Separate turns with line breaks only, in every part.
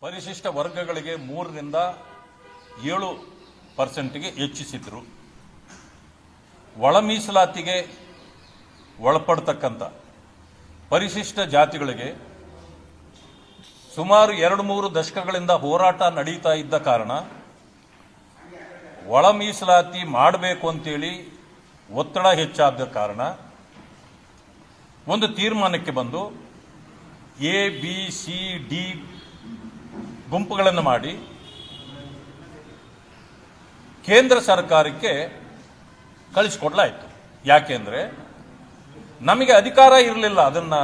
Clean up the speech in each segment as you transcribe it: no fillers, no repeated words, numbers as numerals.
ಪರಿಶಿಷ್ಟ ವರ್ಗಗಳಿಗೆ 3ರಿಂದ 7% ಹೆಚ್ಚಿಸಿದ್ರು. ಒಳ ಮೀಸಲಾತಿಗೆ ಒಳಪಡತಕ್ಕಂಥ ಪರಿಶಿಷ್ಟ ಜಾತಿಗಳಿಗೆ ಸುಮಾರು 2-3 ದಶಕಗಳಿಂದ ಹೋರಾಟ ನಡೀತಾ ಇದ್ದ ಕಾರಣ ಒಳ ಮೀಸಲಾತಿ ಮಾಡಬೇಕು ಅಂತೇಳಿ ಒತ್ತಡ ಹೆಚ್ಚಾದ ಕಾರಣ ಒಂದು ತೀರ್ಮಾನಕ್ಕೆ ಬಂದು ಎ ಬಿ ಸಿ ಡಿ ಗುಂಪುಗಳನ್ನು ಮಾಡಿ ಕೇಂದ್ರ ಸರ್ಕಾರಕ್ಕೆ ಕಳಿಸಿಕೊಡಲಾಯಿತು. ಯಾಕೆಂದ್ರೆ ನಮಗೆ ಅಧಿಕಾರ ಇರಲಿಲ್ಲ ಅದನ್ನ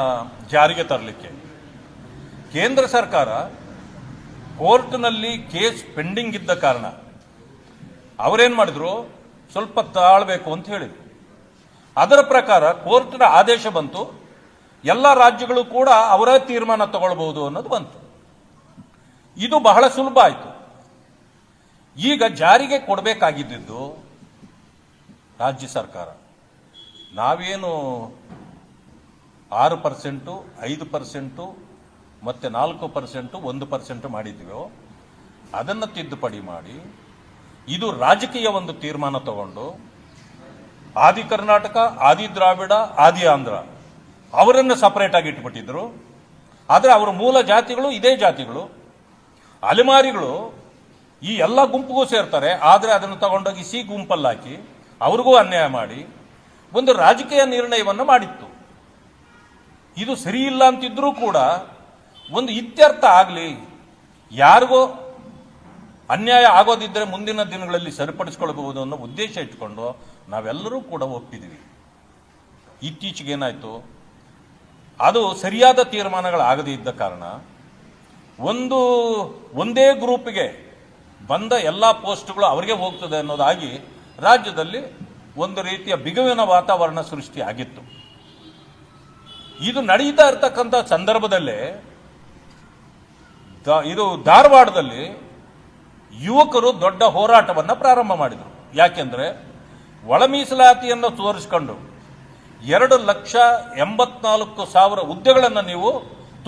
ಜಾರಿಗೆ ತರಲಿಕ್ಕೆ. ಕೇಂದ್ರ ಸರ್ಕಾರ ಕೋರ್ಟ್ನಲ್ಲಿ ಕೇಸ್ ಪೆಂಡಿಂಗ್ ಇದ್ದ ಕಾರಣ ಅವರೇನ್ ಮಾಡಿದ್ರು, ಸ್ವಲ್ಪ ತಾಳಬೇಕು ಅಂತ ಹೇಳಿದ್ರು. ಅದರ ಪ್ರಕಾರ ಕೋರ್ಟ್ನ ಆದೇಶ ಬಂತು, ಎಲ್ಲ ರಾಜ್ಯಗಳು ಕೂಡ ಅವರ ತೀರ್ಮಾನ ತಗೊಳ್ಬಹುದು ಅನ್ನೋದು ಬಂತು. ಇದು ಬಹಳ ಸುಲಭ ಆಯಿತು. ಈಗ ಜಾರಿಗೆ ಕೊಡಬೇಕಾಗಿದ್ದು ರಾಜ್ಯ ಸರ್ಕಾರ. ನಾವೇನು 6%, 5% ಮತ್ತೆ 4%, 1% ಮಾಡಿದ್ವೋ ಅದನ್ನು ತಿದ್ದುಪಡಿ ಮಾಡಿ ಇದು ರಾಜಕೀಯ ಒಂದು ತೀರ್ಮಾನ ತಗೊಂಡು ಆದಿ ಕರ್ನಾಟಕ, ಆದಿ ದ್ರಾವಿಡ, ಆದಿ ಆಂಧ್ರ ಅವರನ್ನು ಸಪರೇಟ್ ಆಗಿ ಇಟ್ಬಿಟ್ಟಿದ್ರು. ಆದರೆ ಅವರ ಮೂಲ ಜಾತಿಗಳು ಇದೇ ಜಾತಿಗಳು. ಅಲೆಮಾರಿಗಳು ಈ ಎಲ್ಲ ಗುಂಪಿಗೂ ಸೇರ್ತಾರೆ. ಆದರೆ ಅದನ್ನು ತಗೊಂಡೋಗಿ ಸಿ ಗುಂಪಲ್ಲಿ ಹಾಕಿ ಅವ್ರಿಗೂ ಅನ್ಯಾಯ ಮಾಡಿ ಒಂದು ರಾಜಕೀಯ ನಿರ್ಣಯವನ್ನು ಮಾಡಿತ್ತು. ಇದು ಸರಿ ಇಲ್ಲ ಅಂತಿದ್ರೂ ಕೂಡ ಒಂದು ಇತ್ಯರ್ಥ ಆಗಲಿ, ಯಾರಿಗೋ ಅನ್ಯಾಯ ಆಗೋದಿದ್ದರೆ ಮುಂದಿನ ದಿನಗಳಲ್ಲಿ ಸರಿಪಡಿಸಿಕೊಳ್ಳಬಹುದು ಅನ್ನೋ ಉದ್ದೇಶ ಇಟ್ಕೊಂಡು ನಾವೆಲ್ಲರೂ ಕೂಡ ಒಪ್ಪಿದ್ವಿ. ಇತ್ತೀಚೆಗೆ ಏನಾಯ್ತು, ಅದು ಸರಿಯಾದ ತೀರ್ಮಾನಗಳಾಗದೇ ಇದ್ದ ಕಾರಣ ಒಂದೇ ಗ್ರೂಪ್ಗೆ ಬಂದ ಎಲ್ಲ ಪೋಸ್ಟ್ಗಳು ಅವರಿಗೆ ಹೋಗ್ತದೆ ಅನ್ನೋದಾಗಿ ರಾಜ್ಯದಲ್ಲಿ ಒಂದು ರೀತಿಯ ಬಿಗುವಿನ ವಾತಾವರಣ ಸೃಷ್ಟಿಯಾಗಿತ್ತು. ಇದು ನಡೀತಾ ಇರತಕ್ಕಂಥ ಸಂದರ್ಭದಲ್ಲೇ ಇದು ಧಾರವಾಡದಲ್ಲಿ ಯುವಕರು ದೊಡ್ಡ ಹೋರಾಟವನ್ನು ಪ್ರಾರಂಭ ಮಾಡಿದರು. ಯಾಕೆಂದ್ರೆ ಒಳ ಮೀಸಲಾತಿಯನ್ನು ತೋರಿಸಿಕೊಂಡು 2,84,000 ಹುದ್ದೆಗಳನ್ನು ನೀವು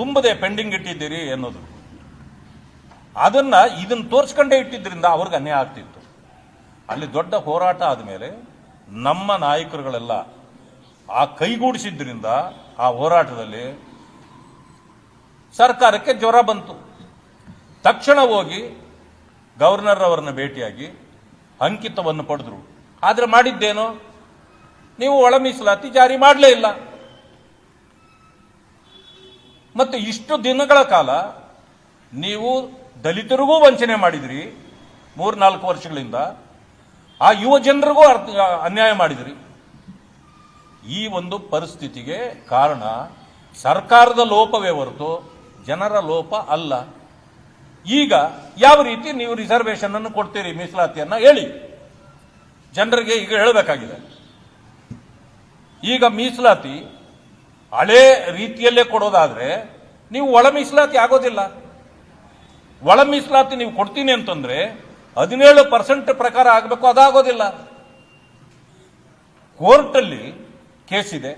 ತುಂಬದೆ ಪೆಂಡಿಂಗ್ ಇಟ್ಟಿದ್ದೀರಿ ಅನ್ನೋದು. ಇದನ್ನು ತೋರಿಸ್ಕೊಂಡೇ ಇಟ್ಟಿದ್ದರಿಂದ ಅವ್ರಿಗೆ ಅನ್ಯಾಯ ಆಗ್ತಿತ್ತು. ಅಲ್ಲಿ ದೊಡ್ಡ ಹೋರಾಟ ಆದಮೇಲೆ ನಮ್ಮ ನಾಯಕರುಗಳೆಲ್ಲ ಆ ಕೈಗೂಡಿಸಿದ್ರಿಂದ ಆ ಹೋರಾಟದಲ್ಲಿ ಸರ್ಕಾರಕ್ಕೆ ಜ್ವರ ಬಂತು. ತಕ್ಷಣ ಹೋಗಿ ಗವರ್ನರ್ ಅವರನ್ನ ಭೇಟಿಯಾಗಿ ಅಂಕಿತವನ್ನು ಪಡೆದ್ರು. ಆದರೆ ಮಾಡಿದ್ದೇನೋ, ನೀವು ಒಳ ಮೀಸಲಾತಿ ಜಾರಿ ಮಾಡಲೇ ಇಲ್ಲ. ಮತ್ತೆ ಇಷ್ಟು ದಿನಗಳ ಕಾಲ ನೀವು ದಲಿತರಿಗೂ ವಂಚನೆ ಮಾಡಿದ್ರಿ. 3-4 ವರ್ಷಗಳಿಂದ ಆ ಯುವ ಜನರಿಗೂ ಅನ್ಯಾಯ ಮಾಡಿದ್ರಿ. ಈ ಒಂದು ಪರಿಸ್ಥಿತಿಗೆ ಕಾರಣ ಸರ್ಕಾರದ ಲೋಪವೇ ಹೊರತು ಜನರ ಲೋಪ ಅಲ್ಲ. ಈಗ ಯಾವ ರೀತಿ ನೀವು ರಿಸರ್ವೇಶನ್ ಅನ್ನು ಕೊಡ್ತೀರಿ, ಮೀಸಲಾತಿಯನ್ನ ಹೇಳಿ, ಜನರಿಗೆ ಈಗ ಹೇಳಬೇಕಾಗಿದೆ. ಈಗ ಮೀಸಲಾತಿ ಹಳೇ ರೀತಿಯಲ್ಲೇ ಕೊಡೋದಾದ್ರೆ ನೀವು ಒಳ ಮೀಸಲಾತಿ ಆಗೋದಿಲ್ಲ. ಒಳ ಮೀಸಲಾತಿ ನೀವು ಕೊಡ್ತೀನಿ ಅಂತಂದ್ರೆ 17% ಪ್ರಕಾರ ಆಗಬೇಕು, ಅದಾಗೋದಿಲ್ಲ. ಕೋರ್ಟಲ್ಲಿ ಕೇಸ್ ಇದೆ.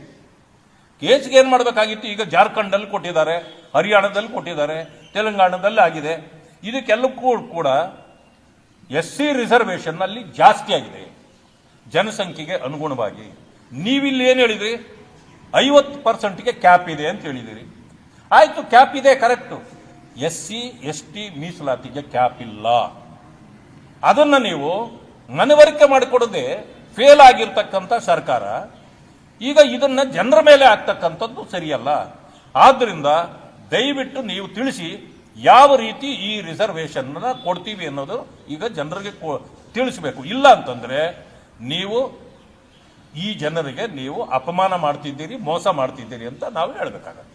ಕೇಸ್ಗೆ ಏನ್ ಮಾಡಬೇಕಾಗಿತ್ತು, ಈಗ ಜಾರ್ಖಂಡಲ್ಲಿ ಕೊಟ್ಟಿದ್ದಾರೆ, ಹರಿಯಾಣದಲ್ಲಿ ಕೊಟ್ಟಿದ್ದಾರೆ, ತೆಲಂಗಾಣದಲ್ಲಿ ಆಗಿದೆ. ಇದಕ್ಕೆಲ್ಲಕ್ಕೂ ಕೂಡ SC ರಿಸರ್ವೇಶನ್ ಅಲ್ಲಿ ಜಾಸ್ತಿ ಆಗಿದೆ ಜನಸಂಖ್ಯೆಗೆ ಅನುಗುಣವಾಗಿ. ನೀವಿಲ್ಲಿ ಏನು ಹೇಳಿದ್ರಿ, 50%ಗೆ ಕ್ಯಾಪ್ ಇದೆ ಅಂತ ಹೇಳಿದಿರಿ. ಆಯ್ತು, ಕ್ಯಾಪ್ ಇದೆ, ಕರೆಕ್ಟ್. SC ST ಮೀಸಲಾತಿಗೆ ಕ್ಯಾಪ್ ಇಲ್ಲ. ಅದನ್ನ ನೀವು ಮನವರಿಕೆ ಮಾಡಿಕೊಡದೆ ಫೇಲ್ ಆಗಿರ್ತಕ್ಕಂಥ ಸರ್ಕಾರ ಈಗ ಇದನ್ನ ಜನರ ಮೇಲೆ ಆಗ್ತಕ್ಕಂಥದ್ದು ಸರಿಯಲ್ಲ. ಆದ್ರಿಂದ ದಯವಿಟ್ಟು ನೀವು ತಿಳಿಸಿ ಯಾವ ರೀತಿ ಈ ರಿಸರ್ವೇಶನ್ ಕೊಡ್ತೀವಿ ಅನ್ನೋದು ಈಗ ಜನರಿಗೆ ತಿಳಿಸಬೇಕು. ಇಲ್ಲ ಅಂತಂದ್ರೆ ನೀವು ಈ ಜನರಿಗೆ ನೀವು ಅಪಮಾನ ಮಾಡ್ತಿದ್ದೀರಿ, ಮೋಸ ಮಾಡ್ತಿದ್ದೀರಿ ಅಂತ ನಾವು ಹೇಳಬೇಕಾಗತ್ತೆ.